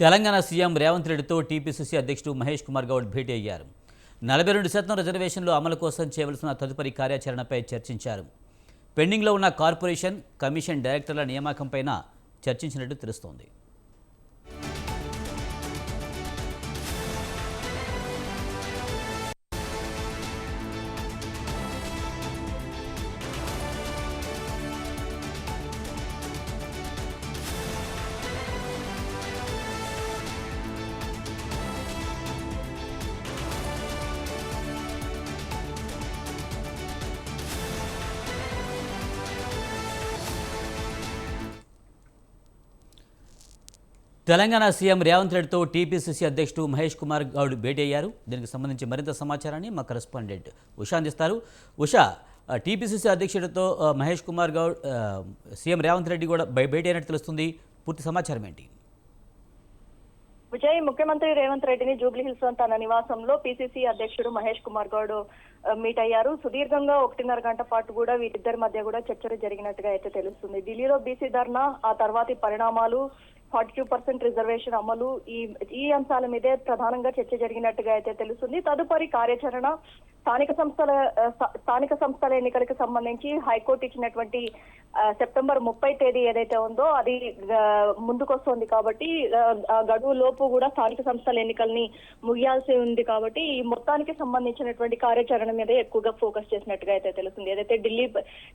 Telangana CM Revanth రెడ్డితో TPCC అధ్యక్షుడు మహేష్ కుమార్ గౌడ్ భేటీ అయ్యారు. 42% రిజర్వేషన్లు అమలు కోసం చేయవలసిన తదుపరి కార్యాచరణపై చర్చించారు. పెండింగ్లో ఉన్న కార్పొరేషన్, కమిషన్ డైరెక్టర్ల నియామకంపై చర్చించినట్టు తెలుస్తోంది. తెలంగాణ సీఎం రేవంత్ రెడ్డితో టీపీసీసీ అధ్యక్షుడు మహేష్ కుమార్ గౌడ్ భేటీ అయ్యారు. దీనికి సంబంధించి మరింత సమాచారాన్ని మా కరెస్పాండెంట్ ఉషా అందిస్తారు. ఉషా, టీపీసీసీ అధ్యక్షుడితో మహేష్ కుమార్ గౌడ్ సీఎం రేవంత్ రెడ్డి కూడా భేటీ అయినట్టు తెలుస్తుంది. పూర్తి సమాచారం ఏంటి? విజయ్, ముఖ్యమంత్రి రేవంత్ రెడ్డిని జూబ్లీహిల్స్ తన నివాసంలో పీసీసీ అధ్యక్షుడు మహేష్ కుమార్ గౌడ్ మీట్ అయ్యారు. సుదీర్ఘంగా 1.5 గంట పాటు కూడా వీరిద్దరి మధ్య కూడా చర్చలు జరిగినట్టుగా అయితే తెలుస్తుంది. ఢిల్లీలో బీసీ ధర్నా, ఆ తర్వాతి పరిణామాలు, 42% రిజర్వేషన్ అమలు, ఈ అంశాల మీదే ప్రధానంగా చర్చ జరిగినట్టుగా అయితే తెలుస్తుంది. తదుపరి కార్యాచరణ స్థానిక సంస్థల ఎన్నికలకు సంబంధించి హైకోర్టు ఇచ్చినటువంటి సెప్టెంబర్ 30 తేదీ ఏదైతే ఉందో అది ముందుకొస్తోంది. కాబట్టి గడువు లోపు కూడా స్థానిక సంస్థల ఎన్నికల్ని ముగియాల్సి ఉంది. కాబట్టి ఈ మొత్తానికి సంబంధించినటువంటి కార్యాచరణ మీద ఎక్కువగా ఫోకస్ చేసినట్టుగా అయితే తెలుస్తుంది. ఏదైతే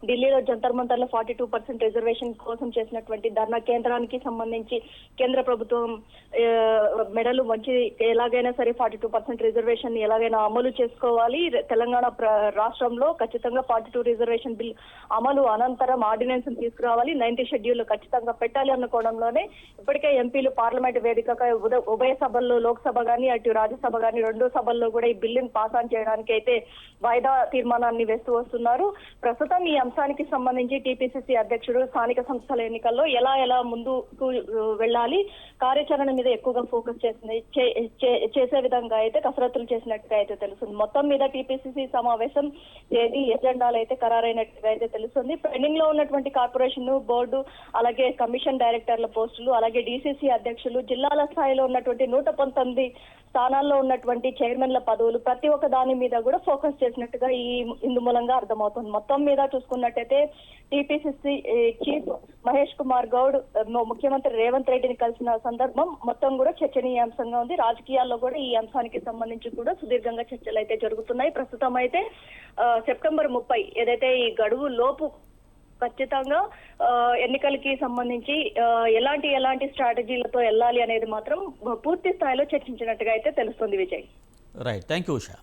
ఢిల్లీలో జంతర్ మంతర్లో 42% రిజర్వేషన్ కోసం చేసినటువంటి ధర్నా కేంద్రానికి సంబంధించి కేంద్ర ప్రభుత్వం మెడలు వంచి ఎలాగైనా సరే 42% రిజర్వేషన్ ఎలాగైనా అమలు చేసుకోవాలి, తెలంగాణ రాష్ట్రంలో ఖచ్చితంగా 42 రిజర్వేషన్ బిల్ అమలు అనంతరం ఆర్డినెన్స్ తీసుకురావాలి, 90 షెడ్యూల్ ఖచ్చితంగా పెట్టాలి అన్న కోణంలోనే ఇప్పటికే ఎంపీలు పార్లమెంట్ వేదికగా ఉభయ సభల్లో, లోక్సభ గానీ అటు రాజ్యసభ గానీ 2 సభల్లో కూడా ఈ బిల్లును పాస్ ఆన్ చేయడానికి అయితే వాయిదా తీర్మానాన్ని వేస్తూ వస్తున్నారు. ప్రస్తుతం ఈ అంశానికి సంబంధించి టీపీసీసీ అధ్యక్షుడు స్థానిక సంస్థల ఎన్నికల్లో ఎలా ముందుకు వెళ్ళాలి, కార్యాచరణ మీద ఎక్కువగా ఫోకస్ చేసే విధంగా అయితే కసరత్తులు చేసినట్టుగా అయితే తెలుస్తుంది. మొత్తం మీద టీపీసీసీ సమావేశం తేదీ, ఎజెండాలు అయితే ఖరారైనట్టుగా అయితే తెలుస్తుంది. పెండింగ్ లో ఉన్నటువంటి కార్పొరేషన్, బోర్డు, అలాగే కమిషన్ డైరెక్టర్ల పోస్టులు, అలాగే డీసీసీ అధ్యక్షులు, జిల్లాల స్థాయిలో ఉన్నటువంటి 119 స్థానాల్లో ఉన్నటువంటి చైర్మన్ల పదవులు, ప్రతి ఒక్క దాని మీద కూడా ఫోకస్ చేసినట్టుగా ఇందు మూలంగా అర్థమవుతుంది. మొత్తం మీద చూసుకున్నట్టయితే టీపీసీసీ చీఫ్ మహేష్ కుమార్ గౌడ్ ముఖ్యమంత్రి రేవంత్ రెడ్డిని కలిసిన సందర్భం మొత్తం కూడా చర్చనీయాంశంగా ఉంది. రాజకీయాల్లో కూడా ఈ అంశానికి సంబంధించి కూడా సుదీర్ఘంగా చర్చలు అయితే జరుగుతున్నాయి. ప్రస్తుతం అయితే సెప్టెంబర్ 30 ఏదైతే ఈ గడువు లోపు ఖచ్చితంగా ఎన్నికలకి సంబంధించి ఎలాంటి స్ట్రాటజీలతో వెళ్ళాలి అనేది మాత్రం పూర్తి స్థాయిలో చర్చించినట్టుగా అయితే తెలుస్తుంది. Vijay, right, thank you Usha.